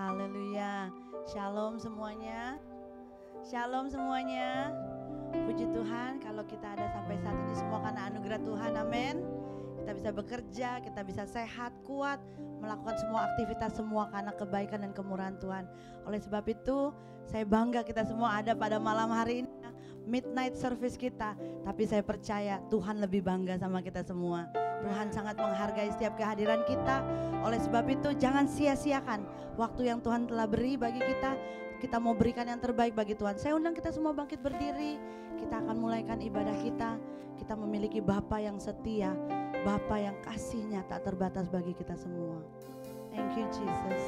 Haleluya. Shalom semuanya. Shalom semuanya. Puji Tuhan kalau kita ada sampai saat ini semua karena anugerah Tuhan. Amin. Kita bisa bekerja, kita bisa sehat, kuat, melakukan semua aktivitas semua karena kebaikan dan kemurahan Tuhan. Oleh sebab itu saya bangga kita semua ada pada malam hari ini, midnight service kita. Tapi saya percaya Tuhan lebih bangga sama kita semua. Tuhan sangat menghargai setiap kehadiran kita. Oleh sebab itu jangan sia-siakan waktu yang Tuhan telah beri bagi kita. Kita mau berikan yang terbaik bagi Tuhan. Saya undang kita semua bangkit berdiri. Kita akan mulaikan ibadah kita. Kita memiliki Bapa yang setia, Bapa yang kasihnya tak terbatas bagi kita semua. Thank you Jesus.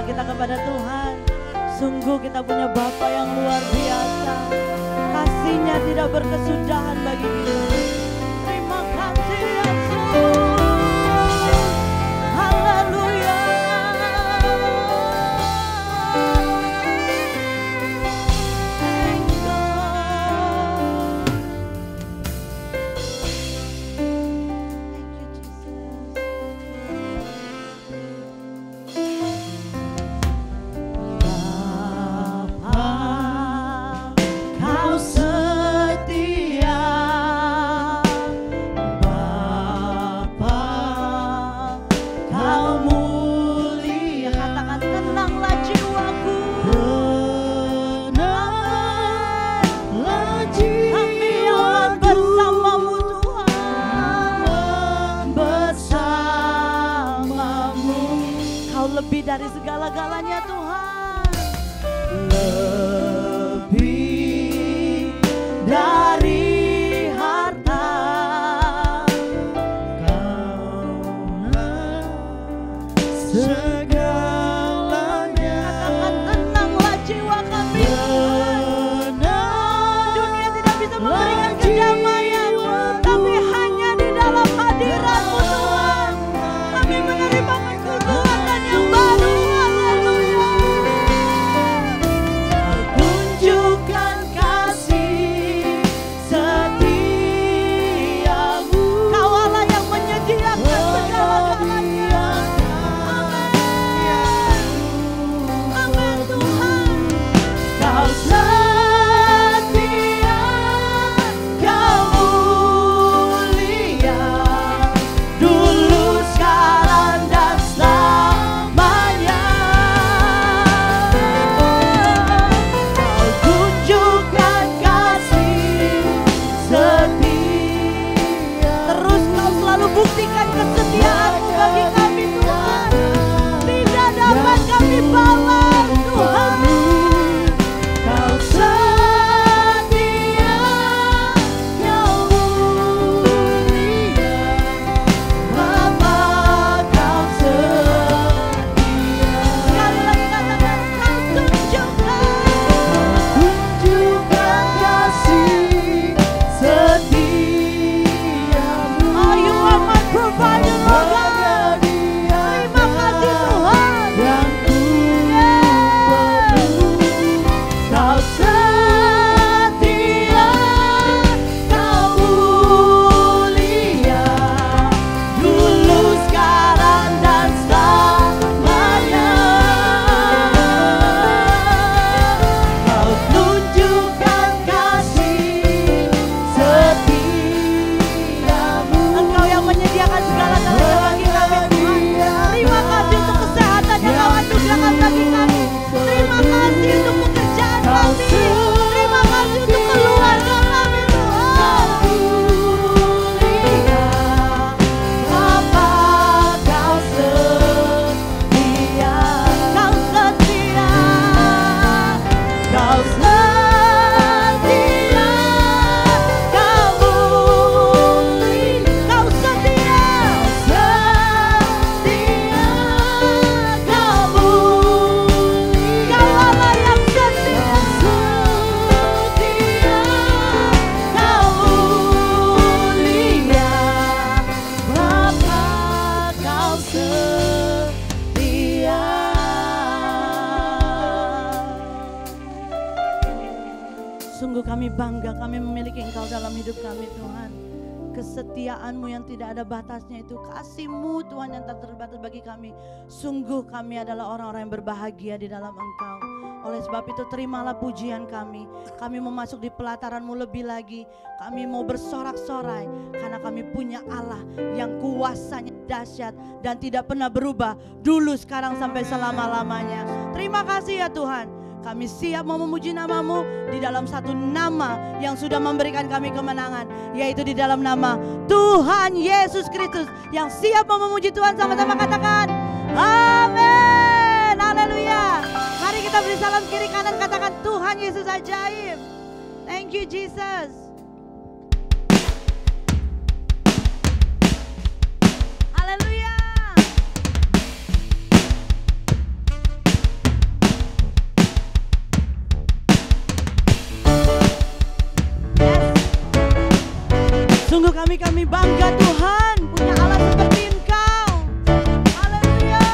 Kita kepada Tuhan. Sungguh kita punya Bapa yang luar biasa. Kasih-Nya tidak berkesudahan bagi kita. Terima kasih Yesus. Haleluya. Thank God. Thank you Jesus. Sungguh kami bangga kami memiliki Engkau dalam hidup kami Tuhan. Kesetiaan-Mu yang tidak ada batasnya itu, kasih-Mu Tuhan yang tak terbatas bagi kami. Sungguh kami adalah orang-orang yang berbahagia di dalam Engkau. Oleh sebab itu terimalah pujian kami. Kami mau masuk di pelataran-Mu lebih lagi. Kami mau bersorak-sorai karena kami punya Allah yang kuasanya dahsyat dan tidak pernah berubah, dulu, sekarang, sampai selama-lamanya. Terima kasih ya Tuhan. Kami siap mau memuji nama-Mu di dalam satu nama yang sudah memberikan kami kemenangan, yaitu di dalam nama Tuhan Yesus Kristus. Yang siap mau memuji Tuhan, sama-sama katakan amin. Haleluya. Mari kita beri salam kiri kanan, katakan Tuhan Yesus ajaib. Thank you Jesus. Haleluya. Sungguh kami bangga Tuhan punya Allah seperti Engkau. Haleluya.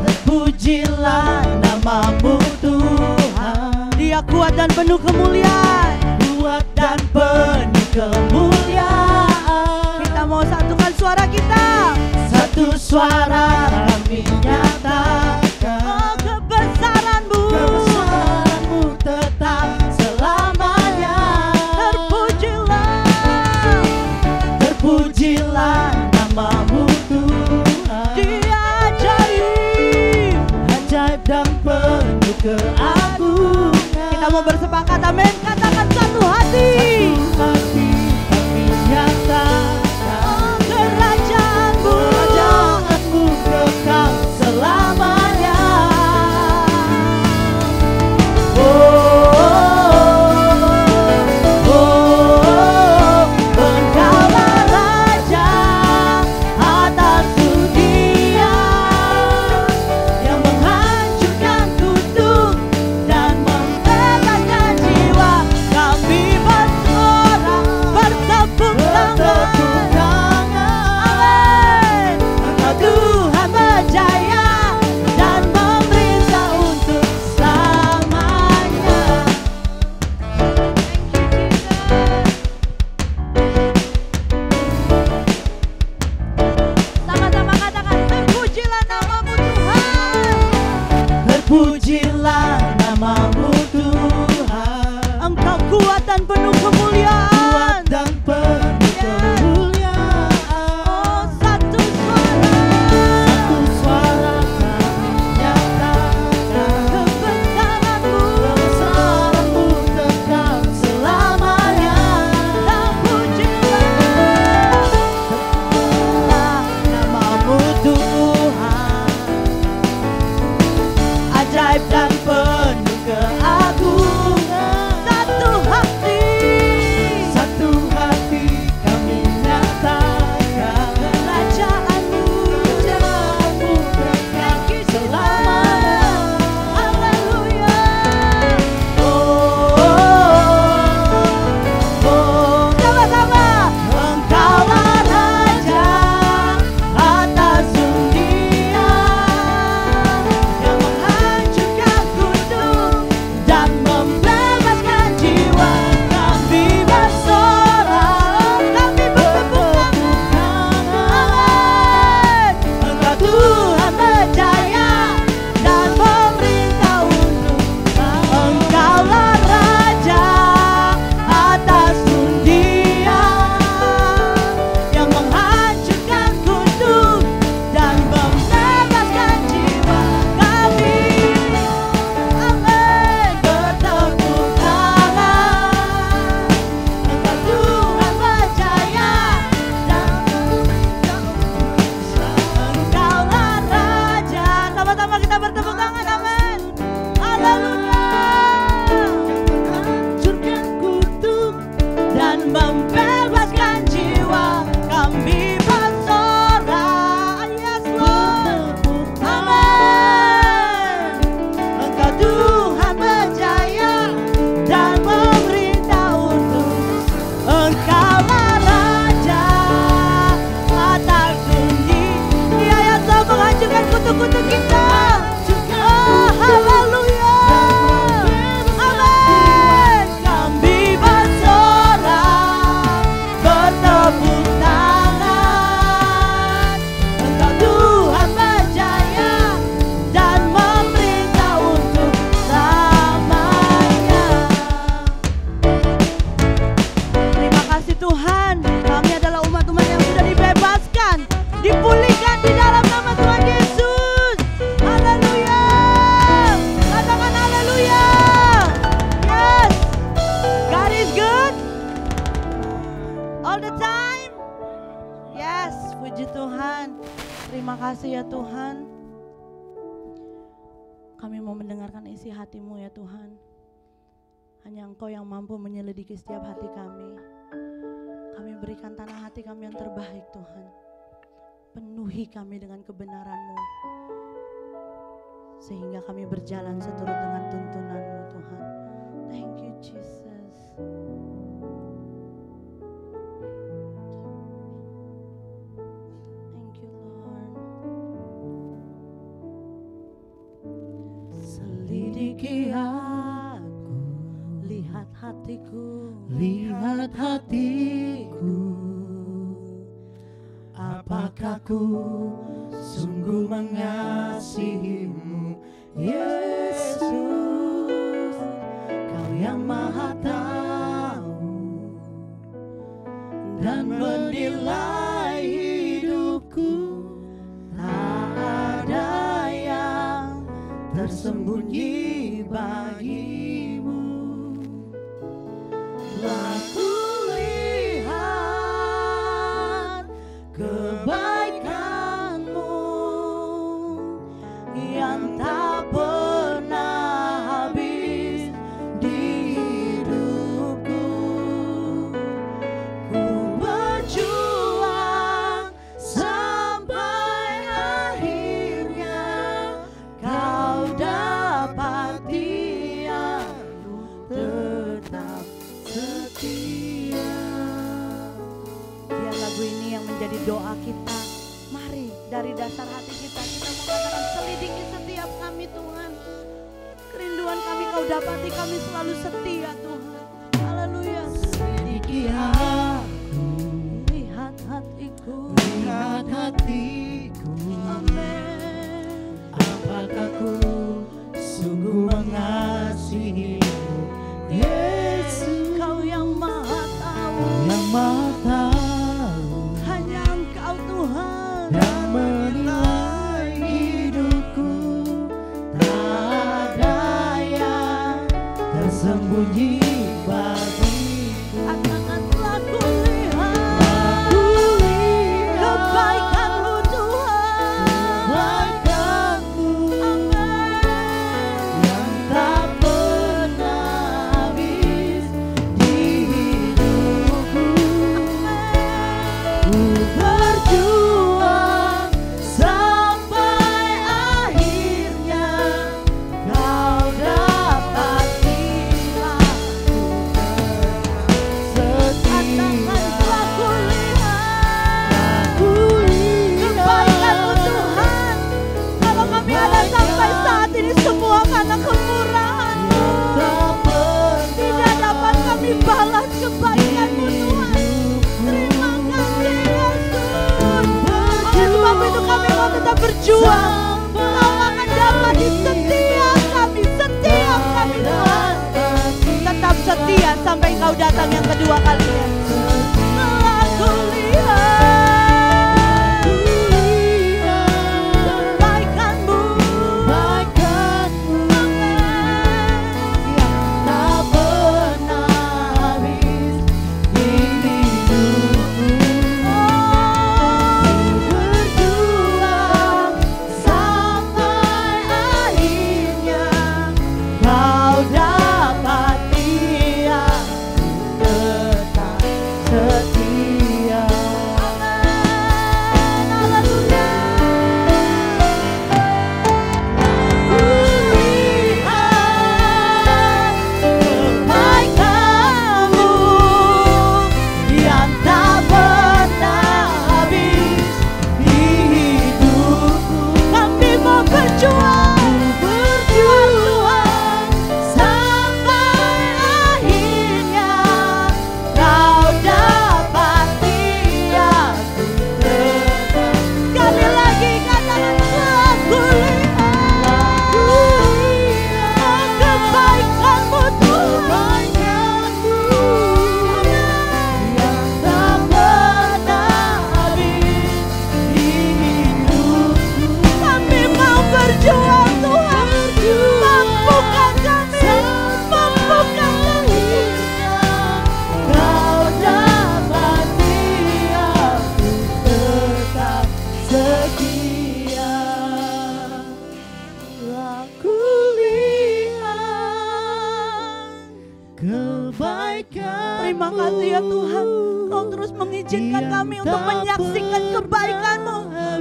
Terpujilah nama-Mu Tuhan. Dia kuat dan penuh kemuliaan. Kuat dan penuh kemuliaan. Kita mau satukan suara kita. Satu suara kami nyatakan. Oh, kebesaran-Mu. Kebesaran-Mu tetap selamanya. Terpujilah nama-Mu Tuhan. Dia ajaib, ajaib dan penuh keagungan. Kita mau bersepakat, amin. Katakan satu hati. Satu hati kami nyatakan. Oh, kerajaan-Mu, kerajaan-Mu kekal selamanya. Engkaulah Raja atas dunia yang menghancurkan kutuk dan membebaskan jiwa. Kami bersorak bertepuk tangan. Amin. Engkau Tuhan berjaya dan memerintah untuk selamanya. Sama-sama katakan terpujilah nama-Mu Tuhan. Terpujilah nama-Mu Tuhan. Engkau kuat dan penuh kemuliaan. Kuat dan penuh kemuliaan. Oh, satu suara. Satu suara kami nyatakan. Kebesaran-Mu, kebesaran-Mu tetap selamanya. Terpujilah nama-Mu Tuhan. Ajaib dan penuh keagungan. Satu hati, satu hati kami nyatakan. Kerajaan-Mu, kerajaan-Mu kekal selamanya. Haleluya. Sama-sama. Engkaulah Raja atas dunia yang menghancurkan kutuk kasih ya Tuhan. Kami mau mendengarkan isi hati-Mu ya Tuhan. Hanya Engkau yang mampu menyelidiki setiap hati kami. Kami berikan tanah hati kami yang terbaik Tuhan. Penuhi kami dengan kebenaran-Mu. Sehingga kami berjalan seturut dengan tuntunan-Mu Tuhan. Thank you Jesus. Thank you Lord. Selidiki aku, lihat hatiku, lihat hatiku. Apakah ku sungguh mengasihi-Mu, Yesus? Kau yang Maha tahu dan menilai hidupku. Tak ada yang tersembunyi bagi-Mu. Telah kulihat kebaikan-Mu yang tak pernah habis di hidupku. Ku berjuang sampai akhirnya Kau dapati aku tetap setia. Biar lagu ini yang menjadi doa kita. Mari dari dasar hati kita mengatakan selidiki setiap kami Tuhan. Kerinduan kami Kau dapati, kami selalu setia Tuhan. Haleluya. Selidiki aku, Lihat hatiku, lihat hatiku. amin. Apakah ku sungguh mengasihi-Mu, Yesus? Kau yang Maha tahu, Yang Maha tahu hanya Engkau Tuhan. dan menilai hidupku. Tak ada yang tersembunyi bagiku. Akan telah kulihat kebaikan-Mu Tuhan. Kebaikan-Mu Amin. yang tak pernah habis di hidupku. Ku berjuang sampai akhirnya Kau dapati aku tetap setia. Telah kulihat Kulihat kebaikan-Mu Tuhan. Kalau kami ada sampai saat ini semua karena kemurahan-Mu. tak pernah Tidak dapat kami balas kebaikan-Mu Tuhan. Terima kasih Yesus. Oleh sebab itu kami mau tetap berjuang. Kau akan dapat di setiap kami Tuhan. Tetap setia sampai Kau datang yang kedua kalinya. Telah kulihat kebaikan-Mu. Tak pernah habis di hidupku. Berjuang sampai akhirnya Kau dapati aku tetap kasih ya Tuhan. Kau terus mengizinkan kami untuk menyaksikan kebaikan-Mu,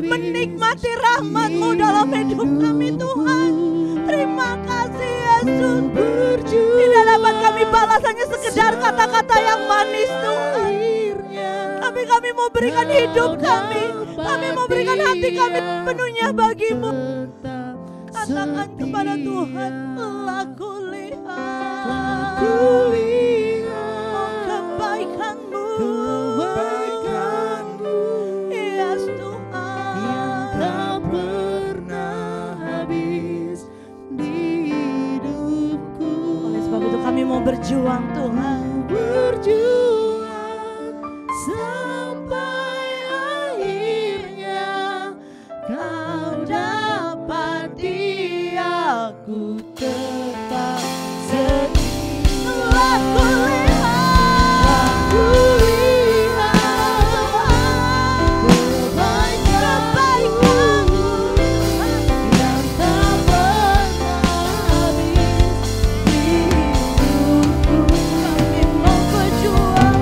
menikmati rahmat-Mu dalam hidup kami Tuhan. Terima kasih Yesus. Tidak dapat kami balas hanya sekedar kata-kata yang manis Tuhan. Tapi kami mau berikan hidup kami. Kami mau berikan hati kami penuhnya bagi-Mu. Katakan kepada Tuhan, telah kulihat oh, kebaikan-Mu. Yes Tuhan, yang tak pernah habis di hidupku. oleh sebab itu kami mau berjuang Tuhan. Berjuang sampai akhirnya kau dapati aku tetap setia. Telah kulihat kebaikan-Mu yang tak pernah habis di hidupku. Kami mau berjuang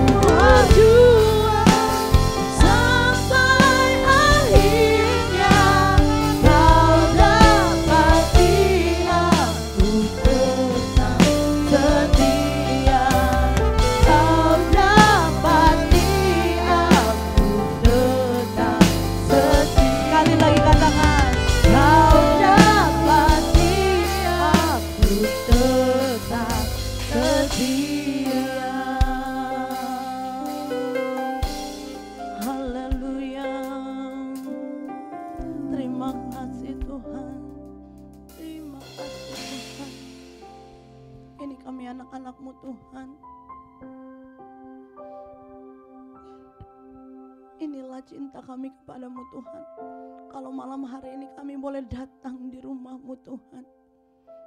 Sampai akhirnya kau dapati aku tetap setia. Kau dapati aku tetap setia. Sekali lagi katakan, Kau dapati aku tetap setia. haleluya. Terima kasih Tuhan. Terima kasih Tuhan. Ini kami anak-anak-Mu Tuhan. Inilah cinta kami kepadamu Tuhan. Kalau malam hari ini kami boleh datang di rumah-Mu Tuhan,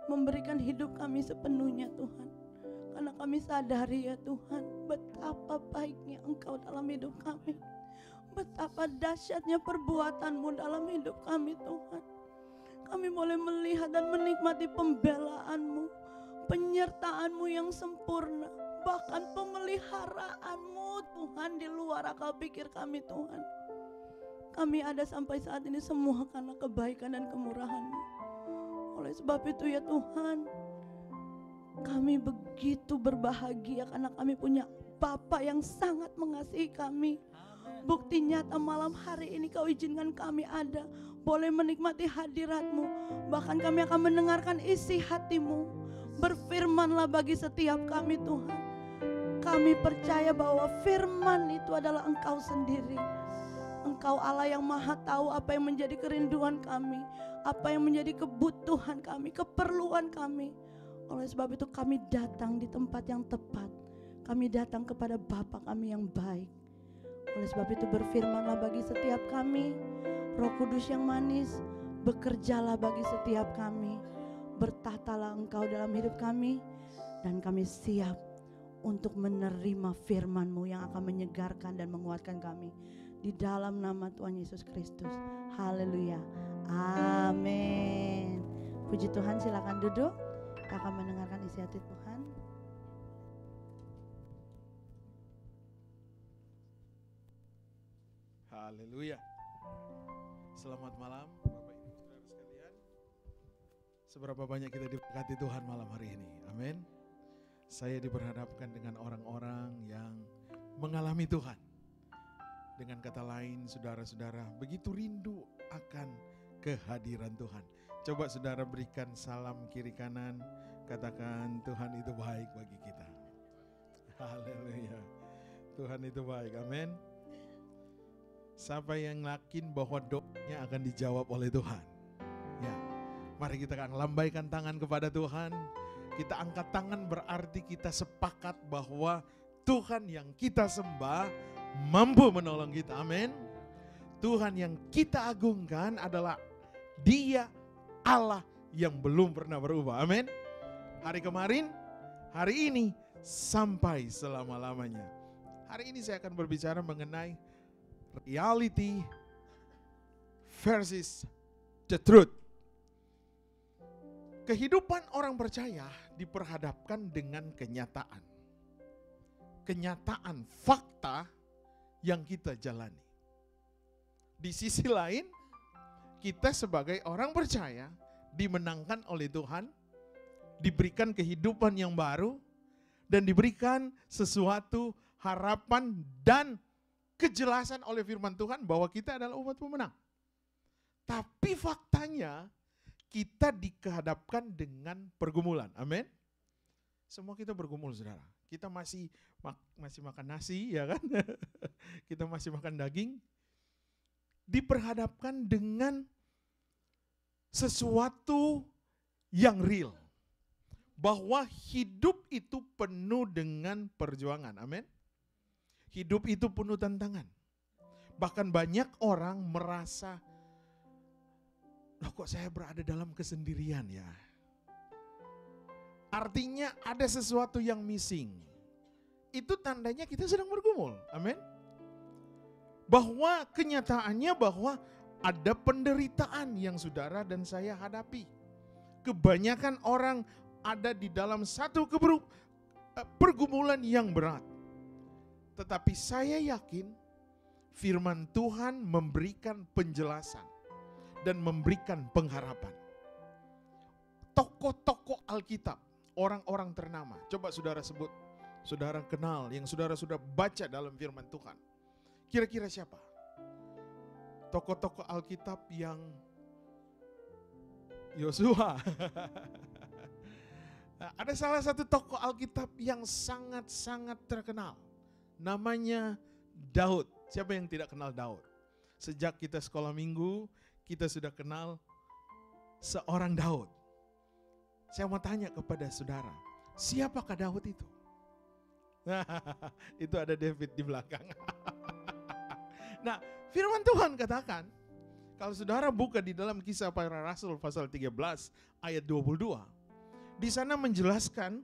memberikan hidup kami sepenuhnya Tuhan. Karena kami sadari ya Tuhan, betapa baiknya Engkau dalam hidup kami. Betapa dahsyatnya perbuatan-Mu dalam hidup kami Tuhan. Kami boleh melihat dan menikmati pembelaan-Mu, penyertaan-Mu yang sempurna, bahkan pemeliharaan-Mu Tuhan di luar akal pikir kami Tuhan. Kami ada sampai saat ini semua karena kebaikan dan kemurahan-Mu. Oleh sebab itu ya Tuhan, kami begitu berbahagia karena kami punya Bapa yang sangat mengasihi kami. Bukti nyata malam hari ini Kau izinkan kami ada, boleh menikmati hadirat-Mu. Bahkan kami akan mendengarkan isi hati-Mu. Berfirmanlah bagi setiap kami Tuhan. Kami percaya bahwa firman itu adalah Engkau sendiri. Engkau Allah yang maha tahu apa yang menjadi kerinduan kami, apa yang menjadi kebutuhan kami, keperluan kami. Oleh sebab itu kami datang di tempat yang tepat. Kami datang kepada Bapa kami yang baik. Oleh sebab itu berfirmanlah bagi setiap kami. Roh Kudus yang manis, bekerjalah bagi setiap kami. Bertahtalah Engkau dalam hidup kami. Dan kami siap untuk menerima firman-Mu yang akan menyegarkan dan menguatkan kami. Di dalam nama Tuhan Yesus Kristus. Haleluya. Amin. Puji Tuhan, silakan duduk. Kita akan mendengarkan isi hati Tuhan. Haleluya. Selamat malam Bapak Ibu Saudara sekalian. Seberapa banyak kita diberkati Tuhan malam hari ini. Amin. Saya diperhadapkan dengan orang-orang yang mengalami Tuhan. Dengan kata lain, saudara-saudara begitu rindu akan kehadiran Tuhan. Coba saudara berikan salam kiri kanan, katakan Tuhan itu baik bagi kita. Haleluya. Tuhan itu baik, amin. Siapa yang yakin bahwa doanya akan dijawab oleh Tuhan? Ya, mari kita akan lambaikan tangan kepada Tuhan. Kita angkat tangan berarti kita sepakat bahwa Tuhan yang kita sembah mampu menolong kita, amin. Tuhan yang kita agungkan adalah Dia Allah yang belum pernah berubah, amin. Hari kemarin, hari ini, sampai selama-lamanya. Hari ini saya akan berbicara mengenai reality versus the truth. Kehidupan orang percaya diperhadapkan dengan kenyataan. kenyataan, fakta yang kita jalani. Di sisi lain, kita sebagai orang percaya dimenangkan oleh Tuhan, diberikan kehidupan yang baru, dan diberikan sesuatu harapan dan kejelasan oleh firman Tuhan bahwa kita adalah umat pemenang. Tapi faktanya kita dihadapkan dengan pergumulan. Amin. Semua kita bergumul, saudara. Kita masih makan nasi, ya kan? Kita masih makan daging. Diperhadapkan dengan sesuatu yang real. Bahwa hidup itu penuh dengan perjuangan. Amin. Hidup itu penuh tantangan. Bahkan banyak orang merasa, loh kok saya berada dalam kesendirian ya. Artinya ada sesuatu yang missing. Itu tandanya kita sedang bergumul. Amin. Bahwa kenyataannya bahwa ada penderitaan yang saudara dan saya hadapi. Kebanyakan orang ada di dalam satu pergumulan yang berat. Tetapi saya yakin firman Tuhan memberikan penjelasan dan memberikan pengharapan. Tokoh-tokoh Alkitab, orang-orang ternama. Coba saudara sebut, saudara kenal, yang saudara sudah baca dalam firman Tuhan. Kira-kira siapa? Tokoh-tokoh Alkitab yang Yosua. Nah, ada salah satu tokoh Alkitab yang sangat-sangat terkenal. Namanya Daud. Siapa yang tidak kenal Daud? Sejak kita sekolah minggu, kita sudah kenal seorang Daud. Saya mau tanya kepada saudara, siapakah Daud itu? Itu ada David di belakang. Nah, firman Tuhan katakan, kalau saudara buka di dalam Kisah Para Rasul pasal 13 ayat 22, di sana menjelaskan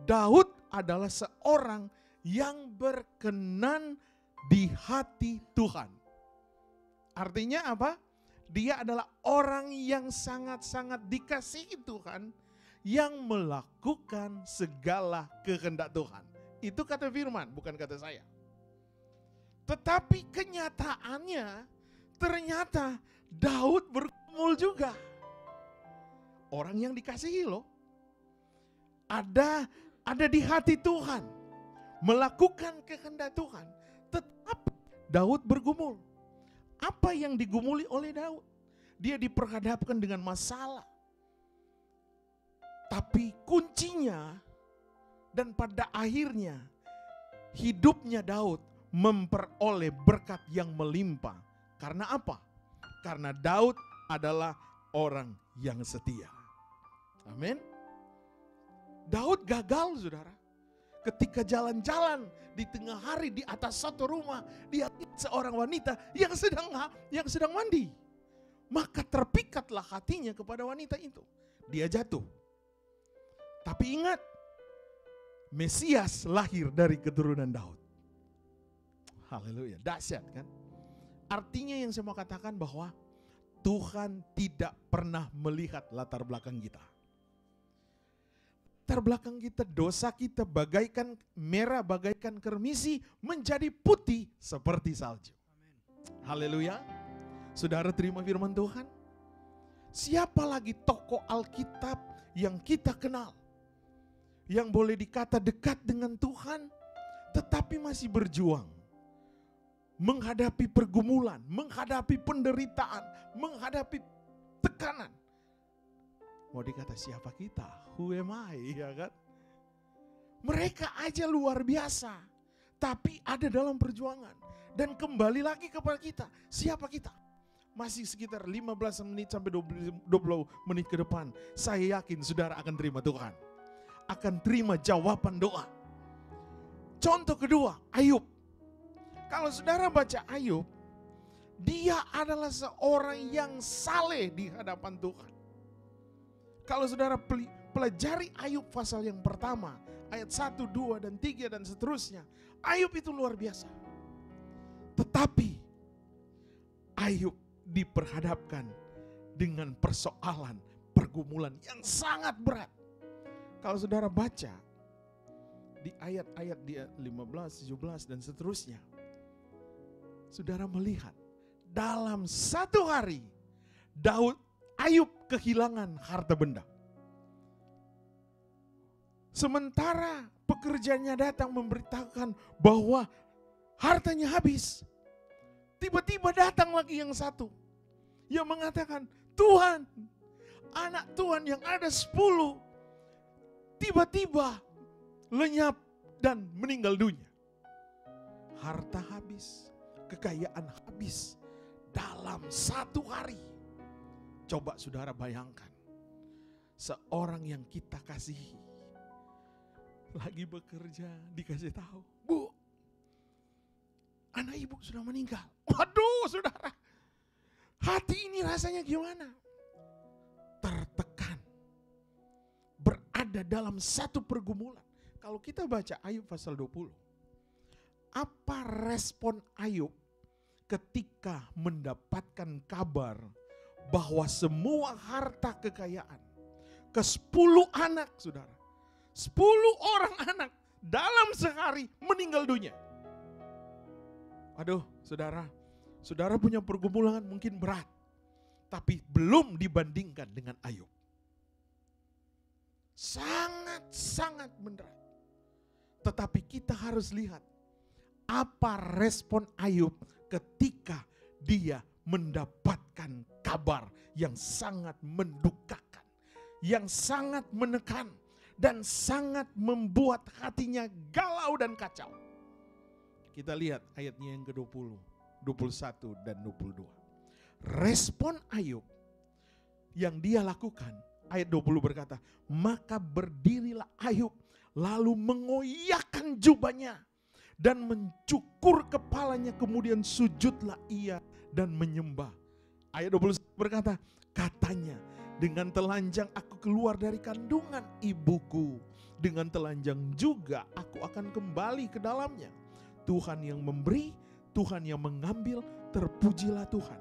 Daud adalah seorang yang berkenan di hati Tuhan. Artinya apa? Dia adalah orang yang sangat-sangat dikasihi Tuhan, yang melakukan segala kehendak Tuhan. Itu kata firman, bukan kata saya. Tetapi kenyataannya ternyata Daud bergumul juga. Orang yang dikasihi loh. Ada di hati Tuhan. Melakukan kehendak Tuhan. Tetapi Daud bergumul. Apa yang digumuli oleh Daud? Dia diperhadapkan dengan masalah. Tapi kuncinya dan pada akhirnya hidupnya Daud memperoleh berkat yang melimpah. Karena apa? Karena Daud adalah orang yang setia. Amin. Daud gagal, saudara. Ketika jalan-jalan di tengah hari di atas satu rumah, dia lihat seorang wanita yang sedang mandi. Maka terpikatlah hatinya kepada wanita itu. Dia jatuh. Tapi ingat, Mesias lahir dari keturunan Daud. Haleluya, dahsyat kan? Artinya yang saya mau katakan bahwa Tuhan tidak pernah melihat latar belakang kita. Latar belakang kita, dosa kita bagaikan merah, bagaikan kermisi, menjadi putih seperti salju. Haleluya. Saudara terima firman Tuhan. Siapa lagi tokoh Alkitab yang kita kenal, yang boleh dikata dekat dengan Tuhan, tetapi masih berjuang, menghadapi pergumulan, menghadapi penderitaan, menghadapi tekanan? Mau dikata siapa kita? Who am I? Ya kan? Mereka aja luar biasa, tapi ada dalam perjuangan. Dan kembali lagi kepada kita, siapa kita? Masih sekitar 15 menit sampai 20 menit ke depan, saya yakin saudara akan terima Tuhan. Akan terima jawaban doa. Contoh kedua, Ayub. Kalau saudara baca Ayub, dia adalah seorang yang saleh di hadapan Tuhan. Kalau saudara pelajari Ayub pasal yang pertama, ayat 1, 2, dan 3, dan seterusnya, Ayub itu luar biasa. Tetapi Ayub diperhadapkan dengan persoalan, pergumulan yang sangat berat. Kalau saudara baca di ayat-ayat di 15, 17 dan seterusnya. Saudara melihat dalam satu hari Ayub kehilangan harta benda. Sementara pekerjanya datang memberitakan bahwa hartanya habis. Tiba-tiba datang lagi yang satu yang mengatakan, Tuhan, anak Tuhan yang ada 10 tiba-tiba lenyap dan meninggal dunia. Harta habis, kekayaan habis dalam satu hari. Coba saudara bayangkan, seorang yang kita kasihi lagi bekerja dikasih tahu, Bu, anak ibu sudah meninggal. Waduh saudara, hati ini rasanya gimana? Tertekan, berada dalam satu pergumulan. Kalau kita baca Ayub pasal 20, apa respon Ayub ketika mendapatkan kabar bahwa semua harta kekayaan ke 10 anak saudara, 10 orang anak dalam sehari meninggal dunia. Aduh saudara, saudara punya pergumulan mungkin berat, tapi belum dibandingkan dengan Ayub. Sangat-sangat berat. Tetapi kita harus lihat apa respon Ayub ketika dia mendapatkan kabar yang sangat mendukakan, yang sangat menekan, dan sangat membuat hatinya galau dan kacau. Kita lihat ayatnya yang ke-20, 21 dan 22. Respon Ayub yang dia lakukan, ayat 20 berkata, maka berdirilah Ayub lalu mengoyakkan jubahnya dan mencukur kepalanya, kemudian sujudlah ia dan menyembah. Ayat 21 berkata, katanya, dengan telanjang aku keluar dari kandungan ibuku, dengan telanjang juga aku akan kembali ke dalamnya. Tuhan yang memberi, Tuhan yang mengambil, terpujilah Tuhan.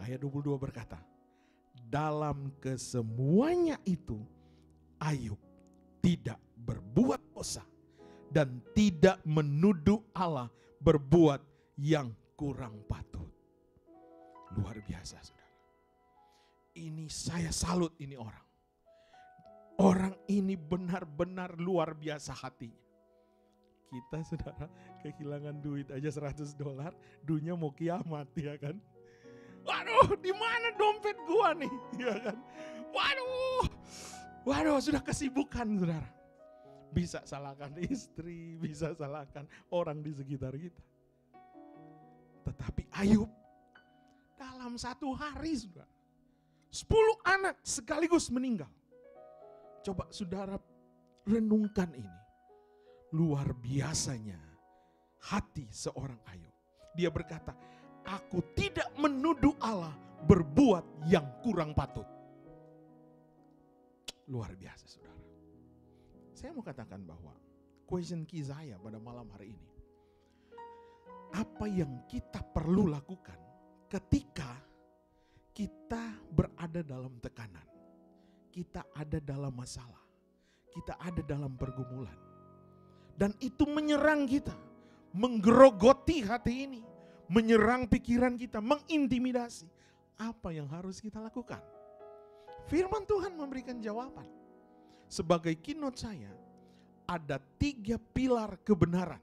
Ayat 22 berkata, dalam kesemuanya itu Ayub tidak berbuat dosa dan tidak menuduh Allah berbuat yang kurang patut. Luar biasa saudara. Ini saya salut ini orang. Orang ini benar-benar luar biasa hatinya. Kita saudara kehilangan duit aja $100, dunia mau kiamat ya kan. Waduh, di mana dompet gua nih? Ya kan. Waduh, sudah kesibukan saudara. Bisa salahkan istri, bisa salahkan orang di sekitar kita. Tetapi Ayub dalam satu hari saudara, 10 anak sekaligus meninggal. Coba saudara renungkan ini. Luar biasanya hati seorang Ayub. Dia berkata, aku tidak menuduh Allah berbuat yang kurang patut. Luar biasa saudara. Saya mau katakan bahwa question key saya pada malam hari ini, apa yang kita perlu lakukan ketika kita berada dalam tekanan, kita ada dalam masalah, kita ada dalam pergumulan, dan itu menyerang kita, menggerogoti hati ini, menyerang pikiran kita, mengintimidasi. Apa yang harus kita lakukan? Firman Tuhan memberikan jawaban. Sebagai keynote saya, ada 3 pilar kebenaran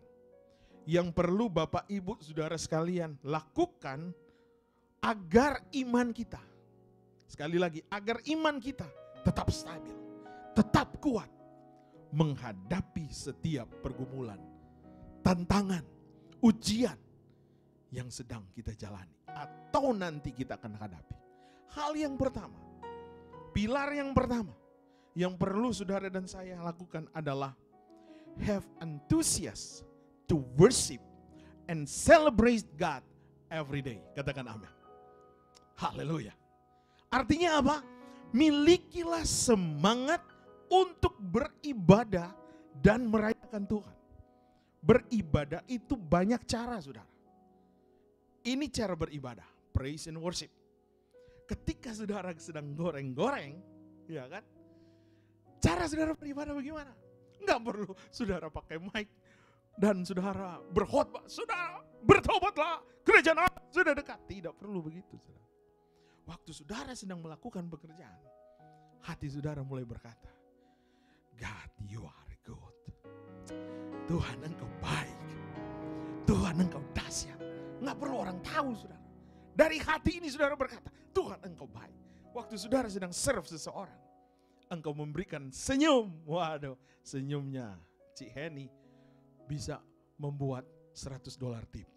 yang perlu Bapak Ibu Saudara sekalian lakukan agar iman kita, sekali lagi, agar iman kita tetap stabil, tetap kuat menghadapi setiap pergumulan, tantangan, ujian yang sedang kita jalani atau nanti kita akan hadapi. Hal yang pertama, pilar yang pertama yang perlu saudara dan saya lakukan adalah have enthusiasm to worship and celebrate God every day. Katakan amin. Haleluya. Artinya apa? Milikilah semangat untuk beribadah dan merayakan Tuhan. Beribadah itu banyak cara saudara. Ini cara beribadah, praise and worship. Ketika saudara sedang goreng-goreng, ya kan? Cara saudara beribadah bagaimana? Nggak perlu saudara pakai mic dan saudara berkhotbah, saudara bertobatlah, kerajaan Allah sudah dekat. Tidak perlu begitu, saudara. Waktu saudara sedang melakukan pekerjaan, hati saudara mulai berkata, God, you are good. Tuhan, engkau baik. Tuhan, engkau dahsyat. Nggak perlu orang tahu, saudara. Dari hati ini saudara berkata, Tuhan, engkau baik. Waktu saudara sedang serve seseorang, engkau memberikan senyum. Waduh, senyumnya Cik Henny bisa membuat $100 tip.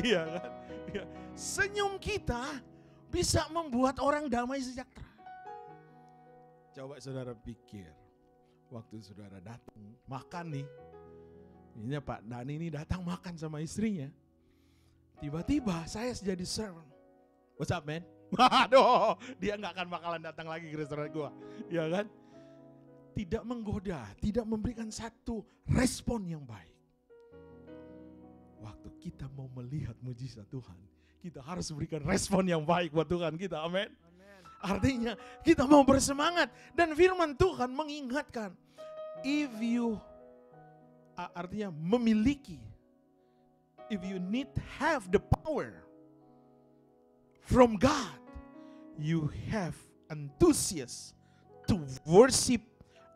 Iya kan? Ya. Senyum kita bisa membuat orang damai sejahtera. Coba saudara pikir, waktu saudara datang makan nih, ini Pak Dani ini datang makan sama istrinya. Tiba-tiba saya jadi servant. What's up, man? Waduh, dia nggak akan bakalan datang lagi ke restoran gua, ya kan? Tidak menggoda, tidak memberikan satu respon yang baik. Waktu kita mau melihat mujizat Tuhan, kita harus berikan respon yang baik buat Tuhan kita, amin. Artinya kita mau bersemangat dan firman Tuhan mengingatkan, if you artinya memiliki, if you need have the power from God, you have enthusiasm to worship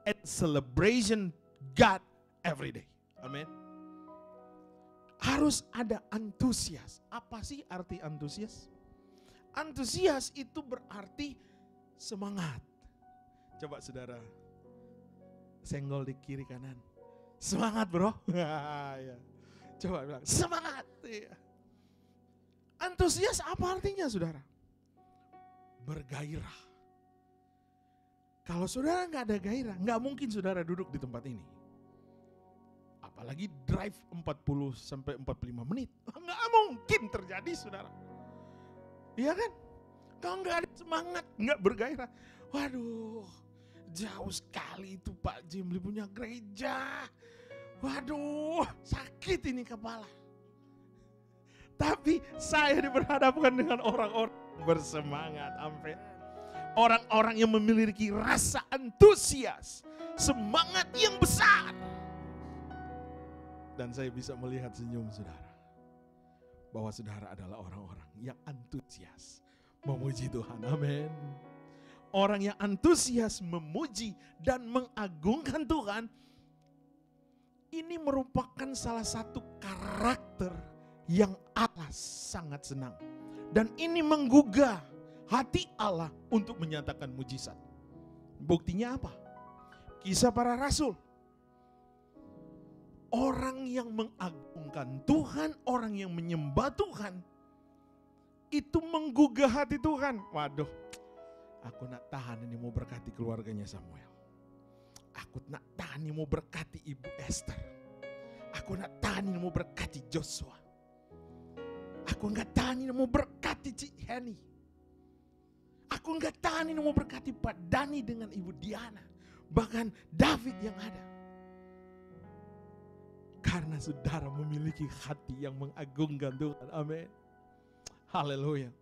and celebration God every day. Amin. Harus ada antusias. Apa sih arti antusias? Antusias itu berarti semangat. Coba saudara senggol di kiri kanan. Semangat bro. Ya. Coba bilang semangat. Ya. Antusias apa artinya saudara? Bergairah. Kalau saudara nggak ada gairah, nggak mungkin saudara duduk di tempat ini. Apalagi drive 40 sampai 45 menit. Nggak mungkin terjadi saudara. Iya kan? Kalau nggak ada semangat, nggak bergairah. Waduh, jauh sekali itu Pak Jimli punya gereja. Waduh, sakit ini kepala. Tapi saya diperhadapkan dengan orang-orang bersemangat. Amin. Orang-orang yang memiliki rasa antusias, semangat yang besar. Dan saya bisa melihat senyum saudara, bahwa saudara adalah orang-orang yang antusias memuji Tuhan. Amin. Orang yang antusias memuji dan mengagungkan Tuhan, ini merupakan salah satu karakter yang Allah sangat senang. Dan ini menggugah hati Allah untuk menyatakan mujizat. Buktinya apa? Kisah para Rasul. Orang yang mengagungkan Tuhan, orang yang menyembah Tuhan, itu menggugah hati Tuhan. Waduh, aku nak tahan ini mau berkati keluarganya Samuel. Aku nak tahan ini mau berkati Ibu Esther. Aku nak tahan ini mau berkati Joshua. Aku nggak tahan ini mau berkati Cik Henny. Aku nggak tahan ini mau berkati Pak Dani dengan Ibu Diana. Bahkan David yang ada. Karena saudara memiliki hati yang mengagungkan Tuhan. Amin. Haleluya.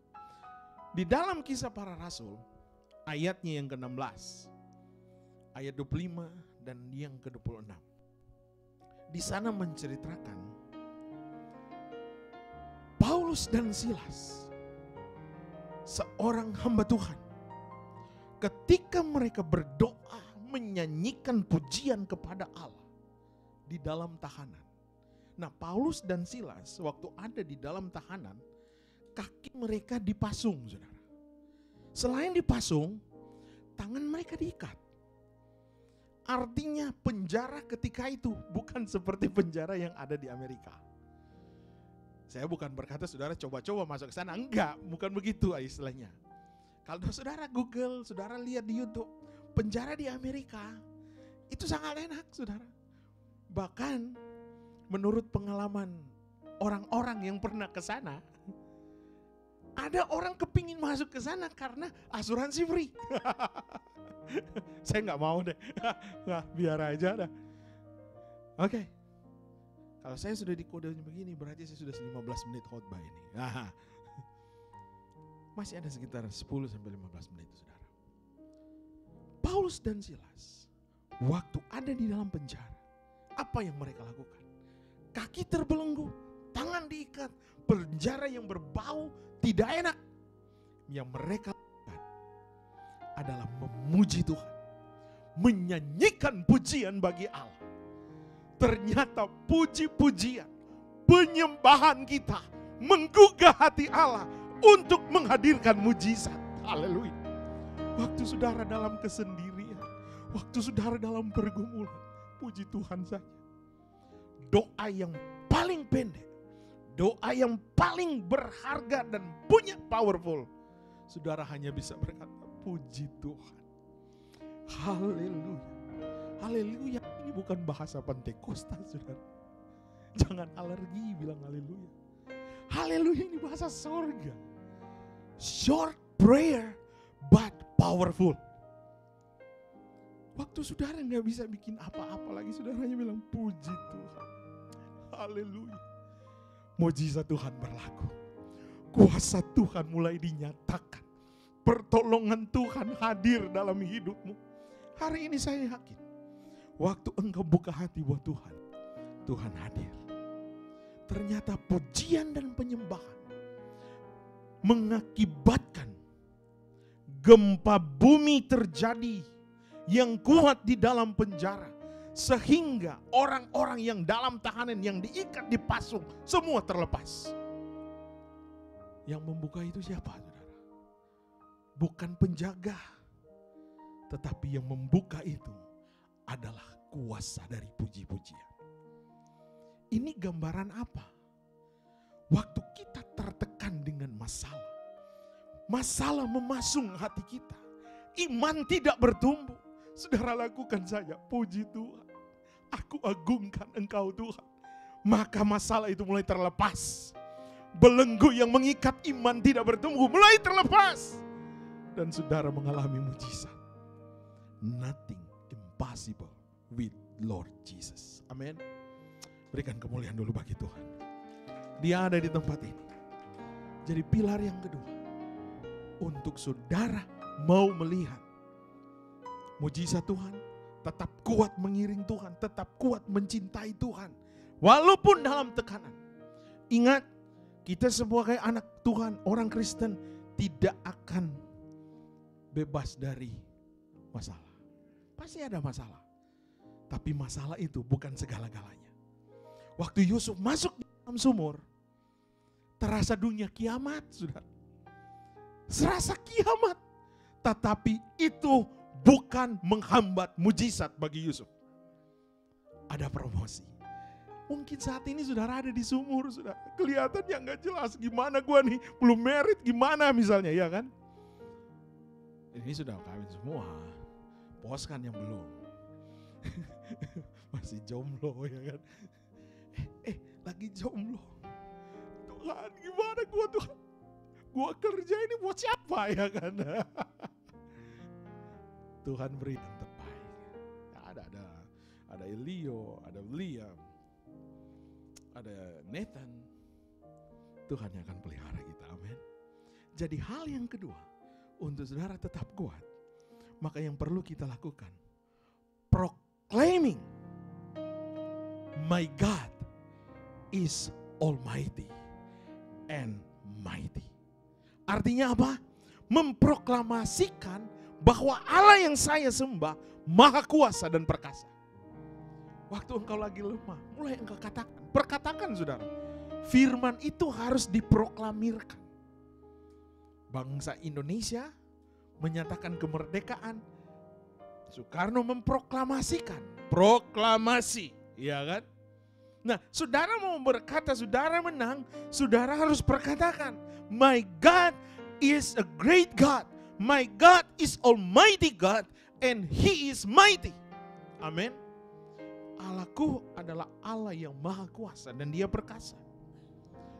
Di dalam Kisah Para Rasul, ayatnya yang ke-16, ayat 25 dan yang ke-26. Di sana menceritakan Paulus dan Silas, seorang hamba Tuhan, ketika mereka berdoa menyanyikan pujian kepada Allah di dalam tahanan. Nah, Paulus dan Silas waktu ada di dalam tahanan, kaki mereka dipasung, saudara. Selain dipasung, tangan mereka diikat. Artinya penjara ketika itu bukan seperti penjara yang ada di Amerika. Saya bukan berkata saudara coba-coba masuk ke sana, enggak, bukan begitu istilahnya. Kalau saudara Google, saudara lihat di YouTube, penjara di Amerika itu sangat enak, saudara. Bahkan menurut pengalaman orang-orang yang pernah ke sana, ada orang kepingin masuk ke sana karena asuransi free. Saya nggak mau deh. Nah, biar aja dah. Oke. Kalau saya sudah dikodenya begini, berarti saya sudah 15 menit khotbah ini. Nah, masih ada sekitar 10 sampai 15 menit, saudara. Paulus dan Silas waktu ada di dalam penjara, apa yang mereka lakukan? Kaki terbelenggu, tangan diikat, penjara yang berbau tidak enak. Yang mereka lakukan adalah memuji Tuhan, menyanyikan pujian bagi Allah. Ternyata puji-pujian, penyembahan kita menggugah hati Allah untuk menghadirkan mujizat. Haleluya. Waktu saudara dalam kesendirian, waktu saudara dalam pergumulan, puji Tuhan saja. Doa yang paling pendek, doa yang paling berharga dan punya powerful, saudara hanya bisa berkata puji Tuhan. Haleluya. Haleluya. Ini bukan bahasa Pentakosta, saudara. Jangan alergi bilang haleluya. Haleluya ini bahasa sorga. Short prayer but powerful. Waktu saudara gak bisa bikin apa-apa lagi, saudara hanya bilang puji Tuhan. Haleluya. Mujizat Tuhan berlaku. Kuasa Tuhan mulai dinyatakan. Pertolongan Tuhan hadir dalam hidupmu. Hari ini saya yakin, waktu engkau buka hati buat Tuhan, Tuhan hadir. Ternyata pujian dan penyembahan mengakibatkan gempa bumi terjadi yang kuat di dalam penjara. Sehingga orang-orang yang dalam tahanan yang diikat dipasung semua terlepas. Yang membuka itu siapa, saudara? Bukan penjaga. Tetapi yang membuka itu adalah kuasa dari puji-pujian. Ini gambaran apa? Waktu kita tertekan dengan masalah. Masalah memasung hati kita. Iman tidak bertumbuh. Saudara lakukan saja, puji Tuhan. Aku agungkan Engkau Tuhan. Maka masalah itu mulai terlepas. Belenggu yang mengikat iman tidak bertumbuh mulai terlepas. Dan saudara mengalami mujizat. Nothing impossible with Lord Jesus. Amin. Berikan kemuliaan dulu bagi Tuhan. Dia ada di tempat ini. Jadi pilar yang kedua. Untuk saudara mau melihat mujizat Tuhan, tetap kuat mengiring Tuhan, tetap kuat mencintai Tuhan. Walaupun dalam tekanan. Ingat, kita sebagai anak Tuhan, orang Kristen tidak akan bebas dari masalah. Pasti ada masalah. Tapi masalah itu bukan segala-galanya. Waktu Yusuf masuk di dalam sumur, terasa dunia kiamat, saudara. Serasa kiamat. Tetapi itu bukan menghambat mujizat bagi Yusuf. Ada promosi. Mungkin saat ini saudara ada di sumur, saudara. Kelihatan yang gak jelas, gimana gua nih, belum merit, gimana misalnya, ya kan? Ini sudah kawin semua, pos kan yang belum. Masih jomblo, ya kan? Lagi jomblo. Tuhan, gimana gua Tuhan? Gua kerja ini buat siapa, ya kan? Tuhan beri yang terbaik. Ada Elio, ada William, ada Nathan. Tuhan yang akan pelihara kita, amin. Jadi hal yang kedua, untuk saudara tetap kuat, maka yang perlu kita lakukan, proclaiming, my God is almighty and mighty. Artinya apa? Memproklamasikan bahwa Allah yang saya sembah maha kuasa dan perkasa. Waktu engkau lagi lemah, mulai engkau katakan, perkatakan saudara. Firman itu harus diproklamirkan. Bangsa Indonesia menyatakan kemerdekaan. Soekarno memproklamasikan, proklamasi, ya kan? Nah, saudara mau berkata saudara menang, saudara harus perkatakan, my God is a great God. My God is almighty God and He is mighty. Amin. Allahku adalah Allah yang maha kuasa dan Dia perkasa.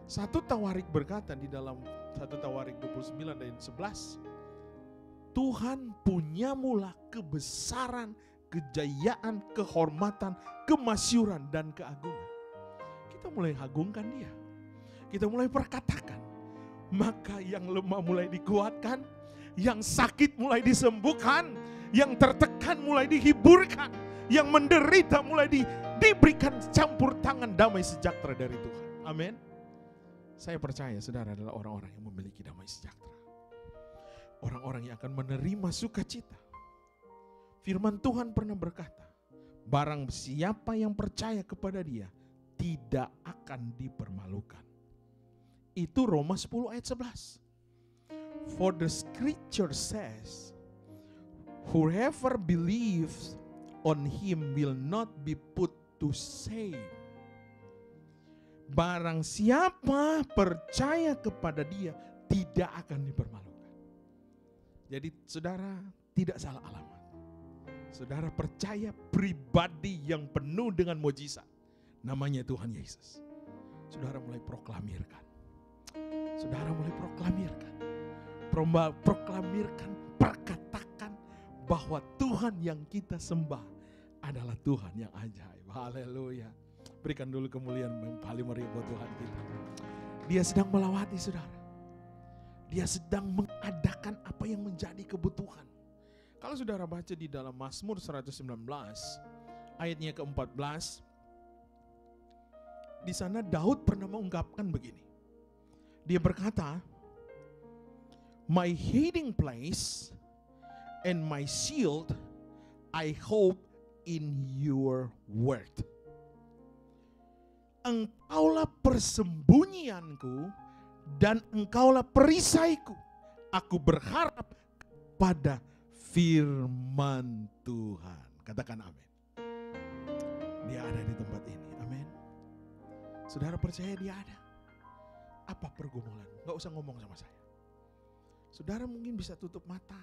1 Tawarik berkata di dalam 1 Tawarik 29 dan 11, Tuhan punya mula kebesaran, kejayaan, kehormatan, kemasyuran dan keagungan. Kita mulai agungkan Dia. Kita mulai perkatakan. Maka yang lemah mulai dikuatkan, yang sakit mulai disembuhkan, Yang tertekan mulai dihiburkan. Yang menderita mulai diberikan campur tangan damai sejahtera dari Tuhan. Amin. Saya percaya saudara adalah orang-orang yang memiliki damai sejahtera. Orang-orang yang akan menerima sukacita. Firman Tuhan pernah berkata, barang siapa yang percaya kepada Dia tidak akan dipermalukan. Itu Roma 10 ayat 11. For the scripture says, whoever believes on Him will not be put to shame. Barang siapa percaya kepada Dia tidak akan dipermalukan. Jadi saudara tidak salah alamat. Saudara percaya pribadi yang penuh dengan mujizat. Namanya Tuhan Yesus. Saudara mulai proklamirkan. Saudara mulai proklamirkan. Proklamirkan, perkatakan bahwa Tuhan yang kita sembah adalah Tuhan yang ajaib. Haleluya. Berikan dulu kemuliaan yang paling meriah buat Tuhan kita. Dia sedang melawati saudara. Dia sedang mengadakan apa yang menjadi kebutuhan. Kalau saudara baca di dalam Mazmur 119 ayatnya ke-14, di sana Daud pernah mengungkapkan begini. Dia berkata, my hiding place and my shield, I hope in your word. Engkaulah persembunyianku dan engkaulah perisaiku. Aku berharap pada firman Tuhan. Katakan amin. Dia ada di tempat ini. Amin. Saudara percaya Dia ada? Apa pergumulan? Gak usah ngomong sama saya. Saudara mungkin bisa tutup mata.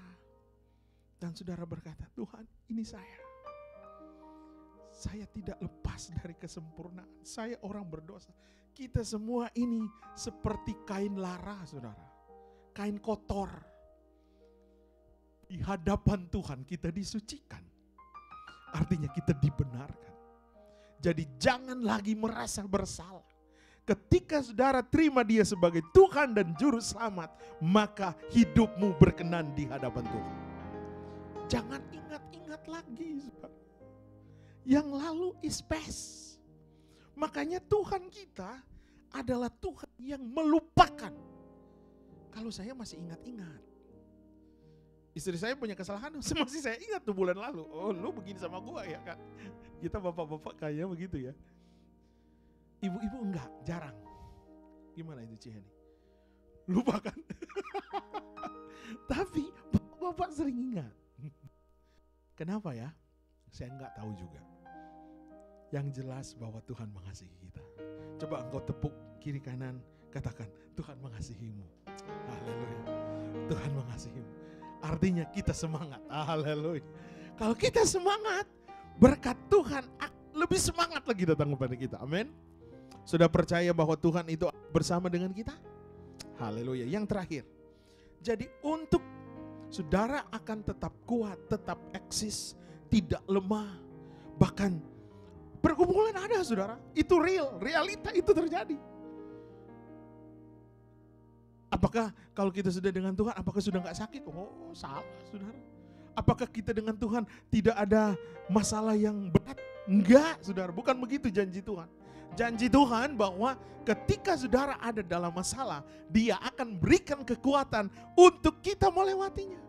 Dan saudara berkata, Tuhan ini saya. Saya tidak lepas dari kesempurnaan. Saya orang berdosa. Kita semua ini seperti kain lara, saudara. Kain kotor. Di hadapan Tuhan kita disucikan. Artinya kita dibenarkan. Jadi jangan lagi merasa bersalah. Ketika saudara terima Dia sebagai Tuhan dan Juru Selamat, maka hidupmu berkenan di hadapan Tuhan. Jangan ingat-ingat lagi, saudara. Yang lalu is past. Makanya Tuhan kita adalah Tuhan yang melupakan. Kalau saya masih ingat-ingat. Istri saya punya kesalahan, masih saya ingat tuh bulan lalu. Oh, lu begini sama gua ya kan. Kita bapak-bapak kayak begitu ya. Ibu-ibu enggak, jarang. Gimana itu Ciheni? Lupa kan? Tapi bapak-bapak sering ingat. Kenapa ya? Saya enggak tahu juga. Yang jelas bahwa Tuhan mengasihi kita. Coba engkau tepuk kiri kanan, katakan Tuhan mengasihimu. Haleluya. Tuhan mengasihimu. Artinya kita semangat. Haleluya. Kalau kita semangat, berkat Tuhan lebih semangat lagi datang kepada kita. Amin. Sudah percaya bahwa Tuhan itu bersama dengan kita? Haleluya. Yang terakhir. Jadi untuk saudara akan tetap kuat, tetap eksis, tidak lemah. Bahkan pergumulan ada saudara. Itu real, realita itu terjadi. Apakah kalau kita sudah dengan Tuhan, apakah sudah gak sakit? Oh salah saudara. Apakah kita dengan Tuhan tidak ada masalah yang berat? Enggak saudara, bukan begitu janji Tuhan. Janji Tuhan bahwa ketika saudara ada dalam masalah, Dia akan berikan kekuatan untuk kita melewatinya.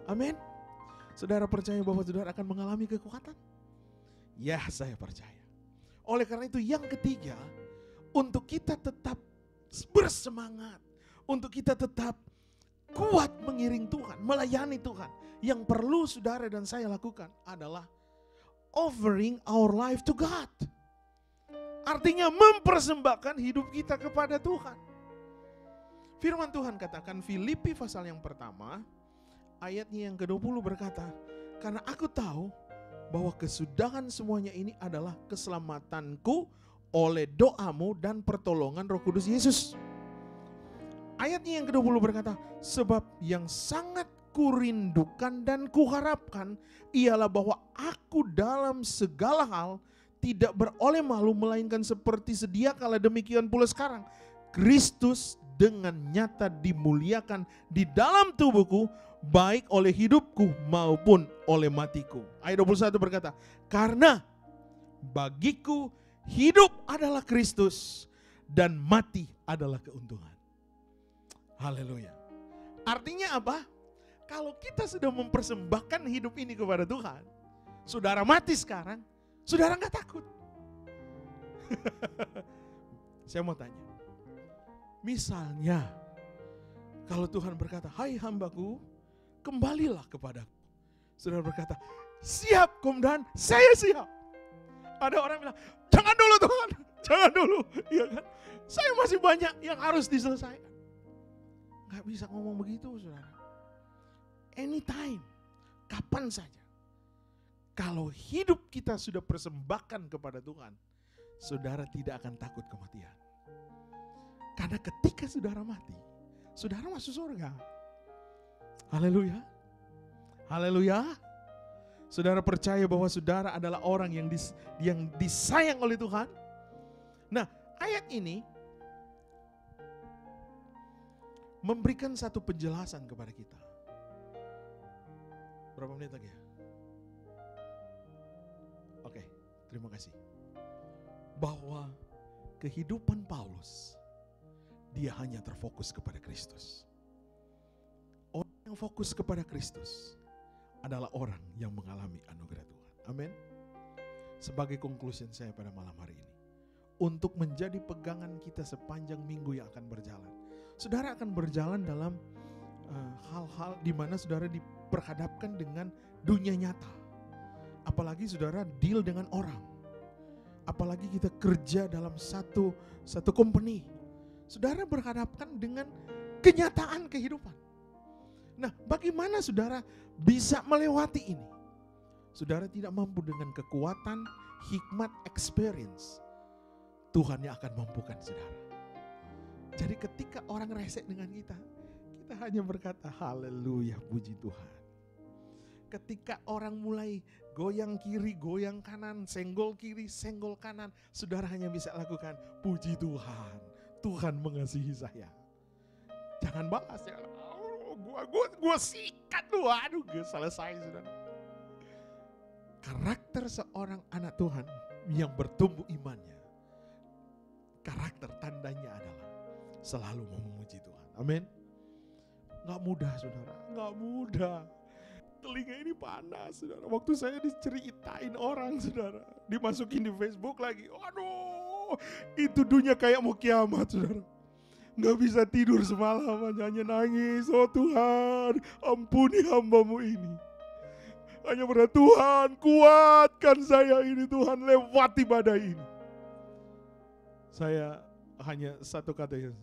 Amin. Saudara percaya bahwa saudara akan mengalami kekuatan? Ya, saya percaya. Oleh karena itu yang ketiga, untuk kita tetap bersemangat, untuk kita tetap kuat mengiring Tuhan, melayani Tuhan, yang perlu saudara dan saya lakukan adalah offering our life to God. Artinya mempersembahkan hidup kita kepada Tuhan. Firman Tuhan katakan Filipi pasal yang pertama, ayatnya yang ke-20 berkata, karena aku tahu bahwa kesudahan semuanya ini adalah keselamatanku oleh doamu dan pertolongan Roh Kudus Yesus. Ayatnya yang ke-20 berkata, sebab yang sangat kurindukan dan kuharapkan ialah bahwa aku dalam segala hal tidak beroleh malu, melainkan seperti sedia kala demikian pula sekarang Kristus dengan nyata dimuliakan di dalam tubuhku, baik oleh hidupku maupun oleh matiku. Ayat 21 berkata, karena bagiku hidup adalah Kristus dan mati adalah keuntungan. Haleluya. Artinya apa? Kalau kita sudah mempersembahkan hidup ini kepada Tuhan, saudara mati sekarang, saudara gak takut. Saya mau tanya, misalnya kalau Tuhan berkata, hai hambaku, kembalilah kepadaku. Saudara berkata, siap komandan, saya siap. Ada orang bilang, jangan dulu Tuhan, jangan dulu. Iya kan? Saya masih banyak yang harus diselesaikan. Gak bisa ngomong begitu saudara. Anytime, kapan saja. Kalau hidup kita sudah persembahkan kepada Tuhan, saudara tidak akan takut kematian. Karena ketika saudara mati, saudara masuk surga. Haleluya. Haleluya. Saudara percaya bahwa saudara adalah orang yang disayang oleh Tuhan? Nah, ayat ini memberikan satu penjelasan kepada kita. Berapa menit lagi ya? Oke, terima kasih. Bahwa kehidupan Paulus, dia hanya terfokus kepada Kristus. Orang yang fokus kepada Kristus adalah orang yang mengalami anugerah Tuhan. Amin. Sebagai conclusion saya pada malam hari ini, untuk menjadi pegangan kita sepanjang minggu yang akan berjalan, saudara akan berjalan dalam hal-hal di mana saudara diperhadapkan dengan dunia nyata. Apalagi saudara deal dengan orang. Apalagi kita kerja dalam satu company. Saudara berhadapkan dengan kenyataan kehidupan. Nah, bagaimana saudara bisa melewati ini? Saudara tidak mampu dengan kekuatan, hikmat, experience. Tuhan yang akan mampukan saudara. Jadi ketika orang resek dengan kita hanya berkata haleluya, puji Tuhan. Ketika orang mulai goyang kiri, goyang kanan, senggol kiri, senggol kanan, saudara hanya bisa lakukan puji Tuhan. Tuhan mengasihi saya. Jangan balas ya. Gua sikat lu, aduh selesai saudara. Karakter seorang anak Tuhan yang bertumbuh imannya, karakter tandanya adalah selalu memuji Tuhan. Amin. Gak mudah saudara, gak mudah. Telinga ini panas saudara. Waktu saya diceritain orang saudara, dimasukin di Facebook lagi. Aduh, itu dunia kayak mau kiamat saudara. Gak bisa tidur semalaman, hanya nangis. Oh Tuhan, ampuni hambamu ini. Hanya berdoa, Tuhan kuatkan saya ini, Tuhan lewati badai ini. Saya hanya satu kata yang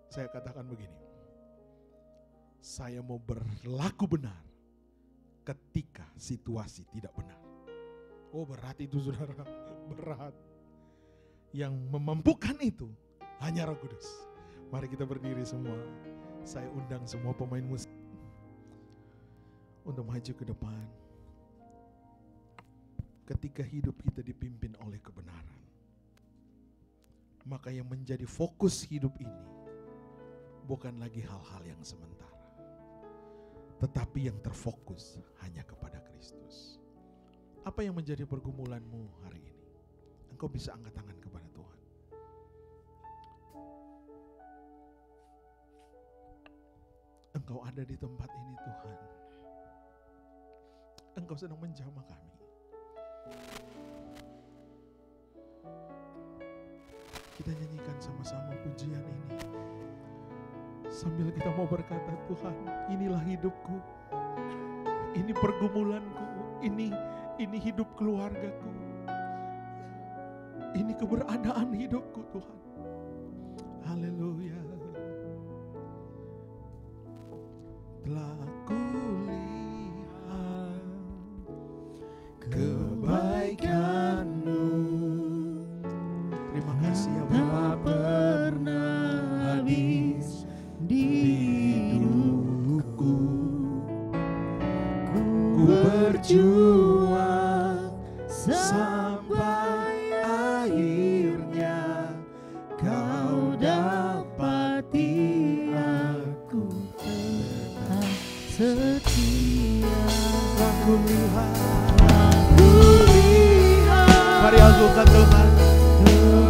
saya katakan begini. Saya mau berlaku benar ketika situasi tidak benar. Oh berat itu saudara, berat. Yang memampukan itu hanya Roh Kudus. Mari kita berdiri semua. Saya undang semua pemain musik untuk maju ke depan. Ketika hidup kita dipimpin oleh kebenaran, maka yang menjadi fokus hidup ini bukan lagi hal-hal yang sementara, tetapi yang terfokus hanya kepada Kristus. Apa yang menjadi pergumulanmu hari ini? Engkau bisa angkat tangan kepada Tuhan. Engkau ada di tempat ini Tuhan. Engkau sedang menjamah kami. Kita nyanyikan sama-sama pujian ini. Sambil kita mau berkata, Tuhan, inilah hidupku. Ini pergumulanku. Ini hidup keluargaku. Ini keberadaan hidupku Tuhan. Haleluya. Telah kulihat kebaikan-Mu. Terima kasih ya Bapa. Tak pernah habis di hidupku. Ku berjuang sampai akhirnya Kau dapati aku tetap setia. Aku lihat. Aku lihat Mari agungkan Tuhan.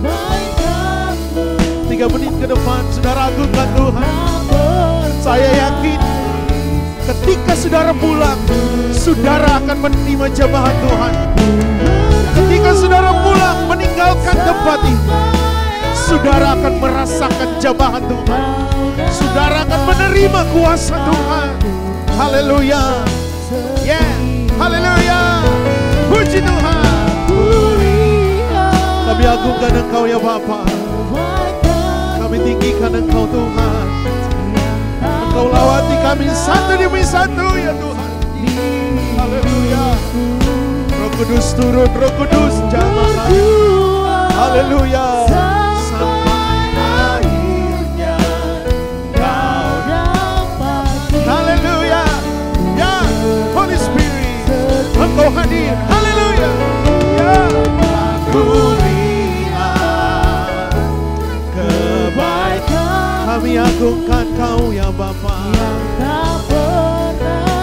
kebaikan-Mu. 3 menit ke depan, saudara agungkan Tuhan. Saya yakin ketika saudara pulang, saudara akan menerima jamahan Tuhan. Ketika saudara pulang meninggalkan tempat ini, saudara akan merasakan jamahan Tuhan. Saudara akan menerima kuasa Tuhan. Haleluya. Yeah. Haleluya. Puji Tuhan. Kami agungkan Engkau ya Bapa. Kami tinggikan Engkau Tuhan. Engkau lawati kami satu demi satu ya Tuhan. Haleluya. Roh Kudus turun, Roh Kudus jamah kami. Haleluya. Sampai akhirnya Kau dapat. Haleluya. Ya, Holy Spirit, Engkau hadir. Haleluya. Ya, aku lihat kebaikan. Kami agungkan Kau ya Bapa.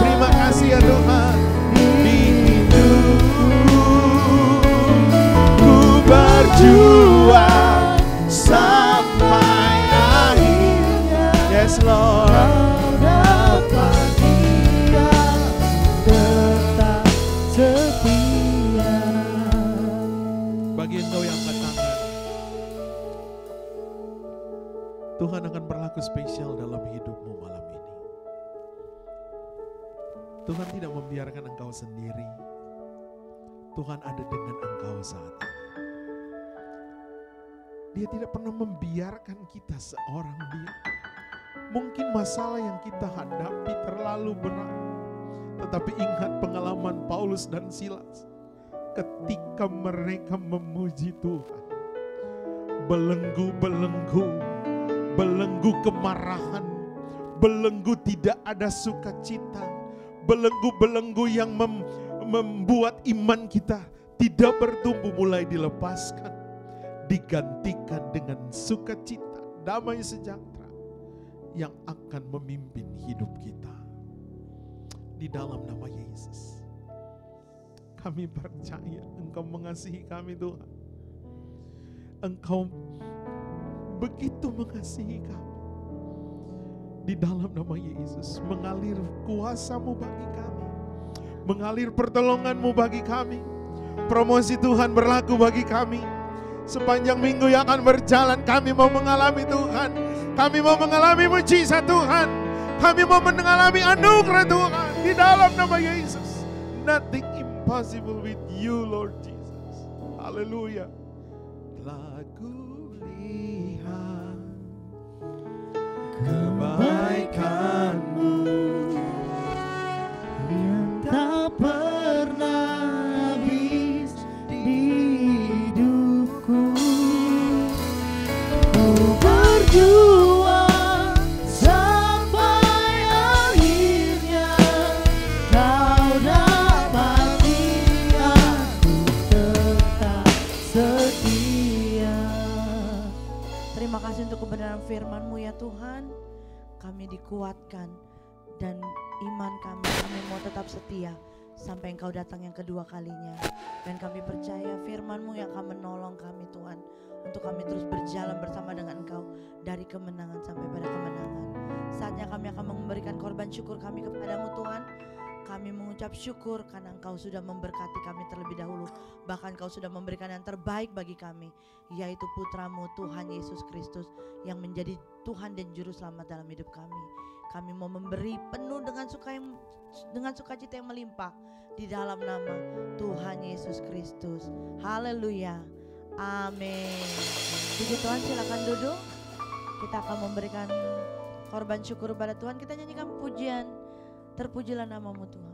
Terima kasih ya Tuhan. Di hidupku ku berjuang sampai akhirnya. Yes Lord. Dapat Dia tetap setia. Bagi engkau yang angkat tangan, Tuhan akan berlaku spesial dalam hidupmu malam ini. Tuhan tidak membiarkan engkau sendiri. Tuhan ada dengan engkau saat ini. Dia tidak pernah membiarkan kita seorang diri. Mungkin masalah yang kita hadapi terlalu berat. Tetapi ingat pengalaman Paulus dan Silas. Ketika mereka memuji Tuhan. Belenggu kemarahan. Belenggu tidak ada sukacita. Belenggu-belenggu yang membuat iman kita tidak bertumbuh mulai dilepaskan. Digantikan dengan sukacita, damai sejahtera yang akan memimpin hidup kita. Di dalam nama Yesus, kami percaya Engkau mengasihi kami Tuhan. Engkau begitu mengasihi kami. Di dalam nama Yesus, mengalir kuasa-Mu bagi kami. Mengalir pertolongan-Mu bagi kami. Promosi Tuhan berlaku bagi kami. Sepanjang minggu yang akan berjalan, kami mau mengalami Tuhan. Kami mau mengalami mujizat Tuhan. Kami mau mengalami anugerah Tuhan. Di dalam nama Yesus. Nothing impossible with you, Lord Jesus. Haleluya. Telah kulihat Kebaikan-Mu yang tak pernah habis di hidupku. Ku berjuang sampai akhirnya Kau dapati aku tetap setia. Terima kasih untuk kebenaran firman-Mu ya Tuhan. Kami dikuatkan dan iman kami mau tetap setia sampai Engkau datang yang kedua kalinya. Dan kami percaya firman-Mu yang akan menolong kami Tuhan, untuk kami terus berjalan bersama dengan Engkau dari kemenangan sampai pada kemenangan. Saatnya kami akan memberikan korban syukur kami kepadamu Tuhan. Kami mengucap syukur karena Engkau sudah memberkati kami terlebih dahulu. Bahkan Engkau sudah memberikan yang terbaik bagi kami, yaitu Putra-Mu Tuhan Yesus Kristus yang menjadi Tuhan dan Juru Selamat dalam hidup kami. Kami mau memberi penuh dengan sukacita yang melimpah di dalam nama Tuhan Yesus Kristus. Haleluya. Amin. Puji Tuhan, silakan duduk. Kita akan memberikan korban syukur kepada Tuhan. Kita nyanyikan pujian. Terpujilah nama-Mu Tuhan.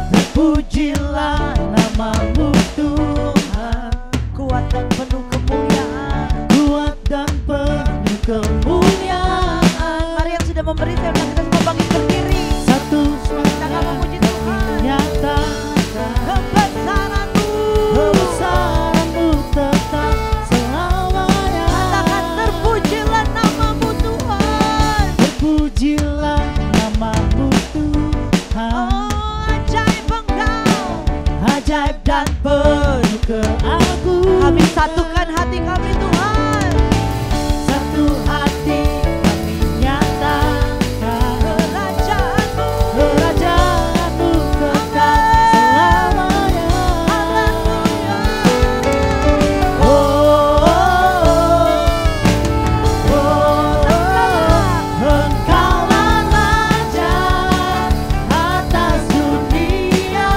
Terpujilah nama-Mu Tuhan, Kuat dan penuh kemuliaan, kuat dan penuh kemuliaan. memberi, saya undang kita semua bangkit berdiri. Satu Kita akan memuji Tuhan. nyatakan Kebesaran-Mu, kebesaran-Mu tetap selamanya. katakan terpujilah nama-Mu Tuhan. Terpujilah nama-Mu Tuhan, Oh, ajaib Engkau. ajaib dan penuh keagungan. Kami satukan hati kami Tuhan. Satu hati kami nyatakan Kerajaan-Mu, kerajaan-Mu tetap selamanya. haleluya. Oh, oh, oh, oh, Engkaulah Raja atas dunia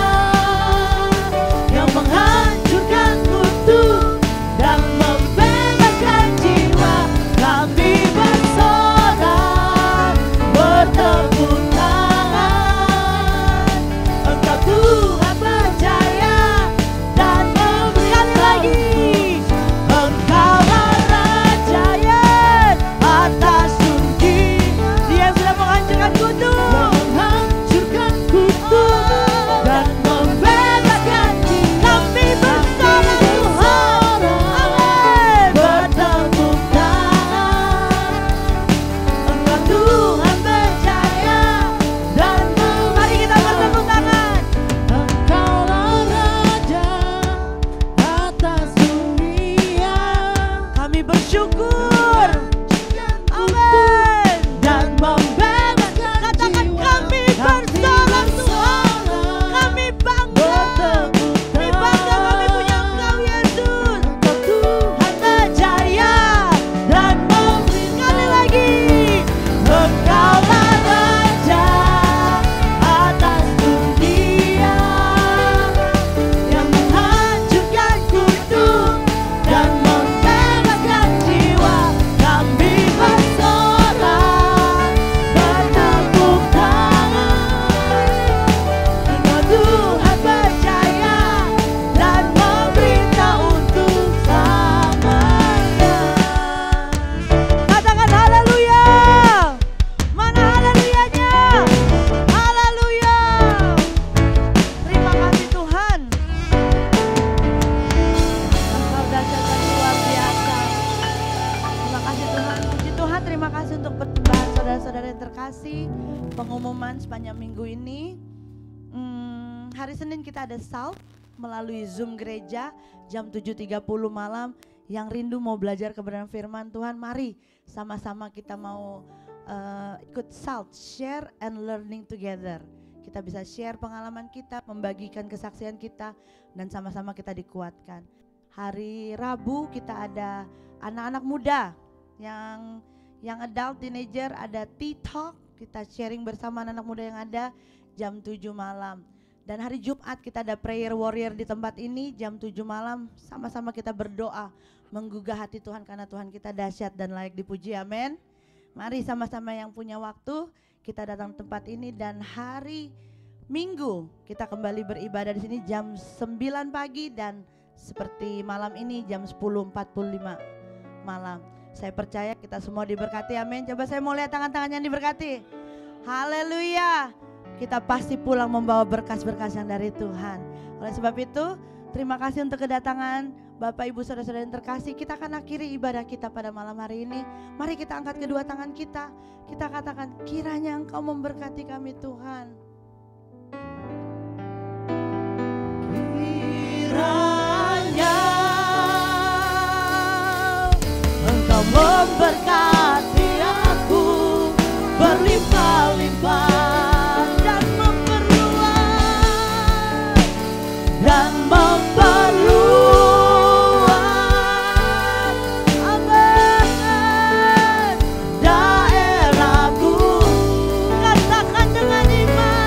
yang menghancurkan kutuk dan membebaskan jiwa. Kami bersorak bertepuk tangan. Engkau Tuhan berjaya dan memberi lagi. Engkaulah Raja atas dunia, Dia yang sudah menghancurkan kutuk. menghancurkan kutuk dan membebaskan jiwa. Kami bersorak Tuhan. Amin. Bertepuk tangan. Engkau Tuhan berjaya dan Mari kita bertepuk tangan. Engkaulah Raja atas dunia. Kami bersyukur. Amin. Dan membebaskan Katakan jiwa. kami bersorak Tuhan. Kami bangga. Kami bangga kami punya Engkau Yesus. Engkau Tuhan berjaya dan memberi. Sekali lagi. Engkaulah Raja atas dunia yang menghancurkan kutuk dan membebaskan jiwa. Kami bersorak bertepuk tangan. Engkau Tuhan berjaya dan memberitahu untuk selamanya. Katakan haleluya. Mana haleluyanya? Haleluya. Terima kasih Tuhan. Engkau dahsyat dan luar biasa. Terima kasih Tuhan. Puji Tuhan, terima kasih untuk persembahan saudara-saudara yang terkasih. Pengumuman sepanjang minggu ini. Hari Senin kita ada salt melalui Zoom gereja jam 7.30 malam. Yang rindu mau belajar kebenaran firman Tuhan, mari sama-sama kita mau ikut salt, share and learning together. Kita bisa share pengalaman kita, membagikan kesaksian kita, dan sama-sama kita dikuatkan. Hari Rabu kita ada anak-anak muda yang adult, teenager, ada tea talk. Kita sharing bersama anak-anak muda yang ada jam 7 malam. Dan hari Jumat kita ada prayer warrior di tempat ini jam 7 malam. Sama-sama kita berdoa, menggugah hati Tuhan karena Tuhan kita dahsyat dan layak dipuji, amin. Mari sama-sama yang punya waktu kita datang ke tempat ini. Dan hari Minggu kita kembali beribadah di sini jam 9 pagi dan seperti malam ini jam 10.45 malam. Saya percaya kita semua diberkati, amin. Coba saya mau lihat tangan-tangan yang diberkati. Haleluya. Kita pasti pulang membawa berkas-berkas yang dari Tuhan. Oleh sebab itu, terima kasih untuk kedatangan Bapak Ibu Saudara-saudara yang terkasih. Kita akan akhiri ibadah kita pada malam hari ini. Mari kita angkat kedua tangan kita. Kita katakan, kiranya Engkau memberkati kami Tuhan. Kiranya Engkau memberkati aku berlimpah-limpah Dan memperluas dan memperluas amin. daerahku. Katakan dengan iman.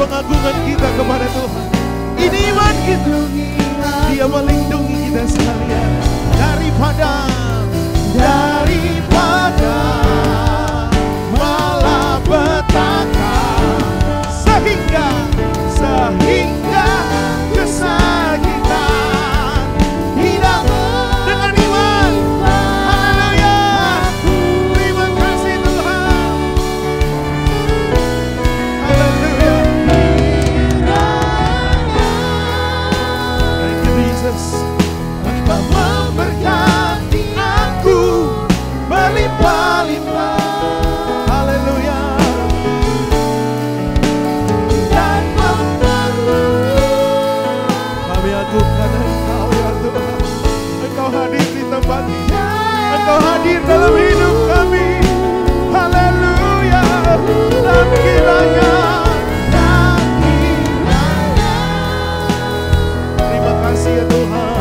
pengagungan kita kepada Tuhan. Ini iman kita. Dia melindungi kita sekalian daripada malapetaka, sehingga kesakitan hilang dengan iman. Haleluya. Terima kasih Tuhan. Haleluya. Thank you Jesus. Engkau memberkati aku berlimpah-limpah. Haleluya. Dan kami agungkan Engkau ya Tuhan. Engkau hadir di tempat ini. Engkau hadir dalam hidup kami. Haleluya. Dan kiranya terima kasih ya Tuhan.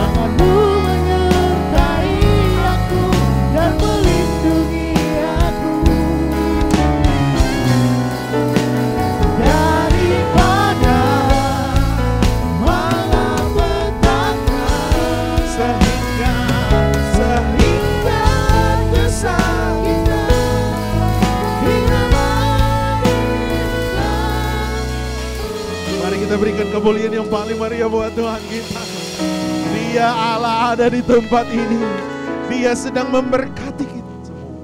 Kita berikan kemuliaan yang paling meriah buat Tuhan kita. Dia Allah ada di tempat ini. Dia sedang memberkati kita semua.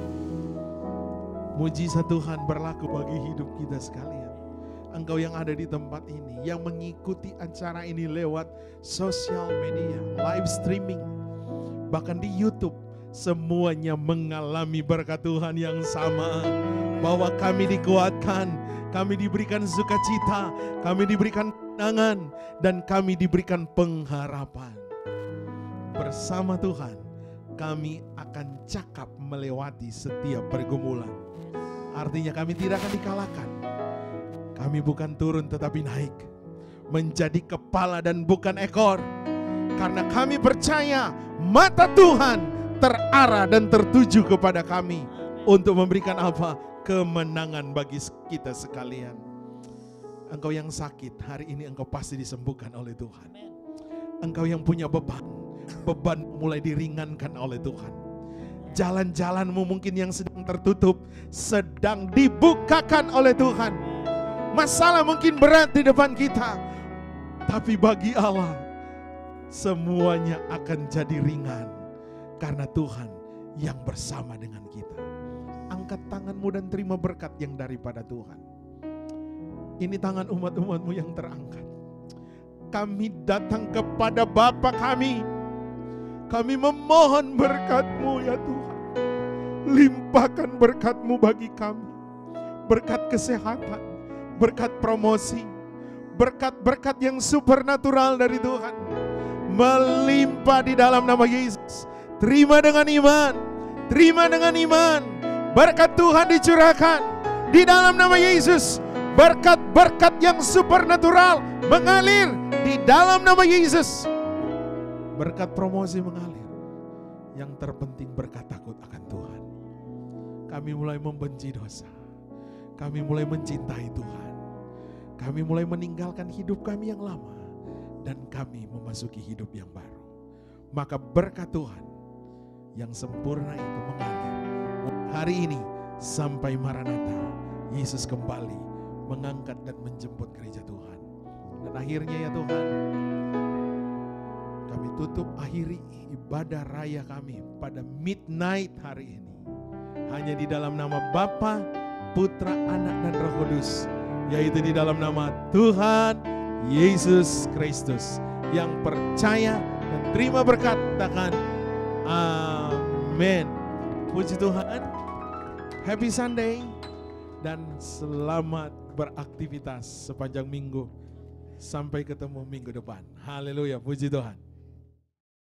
Mujizat Tuhan berlaku bagi hidup kita sekalian. Engkau yang ada di tempat ini, yang mengikuti acara ini lewat sosial media, live streaming, bahkan di YouTube, semuanya mengalami berkat Tuhan yang sama. Bahwa kami dikuatkan, kami diberikan sukacita, kami diberikan kemenangan, dan kami diberikan pengharapan. Bersama Tuhan, kami akan cakap melewati setiap pergumulan. Artinya kami tidak akan dikalahkan. Kami bukan turun tetapi naik. Menjadi kepala dan bukan ekor. Karena kami percaya mata Tuhan terarah dan tertuju kepada kami. Untuk memberikan apa? Kemenangan bagi kita sekalian. Engkau yang sakit, hari ini engkau pasti disembuhkan oleh Tuhan. Engkau yang punya beban mulai diringankan oleh Tuhan. Jalan-jalanmu mungkin yang sedang tertutup, sedang dibukakan oleh Tuhan. Masalah mungkin berat di depan kita, tapi bagi Allah semuanya akan jadi ringan. Karena Tuhan yang bersama dengan kita. Angkat tanganmu dan terima berkat yang daripada Tuhan. Ini tangan umat-umatmu yang terangkat. Kami datang kepada Bapa kami. Kami memohon berkat-Mu ya Tuhan. Limpahkan berkat-Mu bagi kami. Berkat kesehatan, berkat promosi, berkat-berkat yang supernatural dari Tuhan. Melimpah di dalam nama Yesus. Terima dengan iman. Terima dengan iman. Berkat Tuhan dicurahkan di dalam nama Yesus. Berkat-berkat yang supernatural mengalir di dalam nama Yesus. Berkat promosi mengalir. Yang terpenting berkat takut akan Tuhan. Kami mulai membenci dosa. Kami mulai mencintai Tuhan. Kami mulai meninggalkan hidup kami yang lama. Dan kami memasuki hidup yang baru. Maka berkat Tuhan yang sempurna itu mengalir. Hari ini sampai Maranatha, Yesus kembali mengangkat dan menjemput gereja Tuhan. Dan akhirnya ya Tuhan, kami tutup akhiri ibadah raya kami pada midnight hari ini. Hanya di dalam nama Bapa, Putra, Anak, dan Roh Kudus. Yaitu di dalam nama Tuhan Yesus Kristus. Yang percaya dan terima berkat, katakan amin. Puji Tuhan. Happy Sunday dan selamat beraktivitas sepanjang minggu. Sampai ketemu minggu depan. Haleluya, puji Tuhan.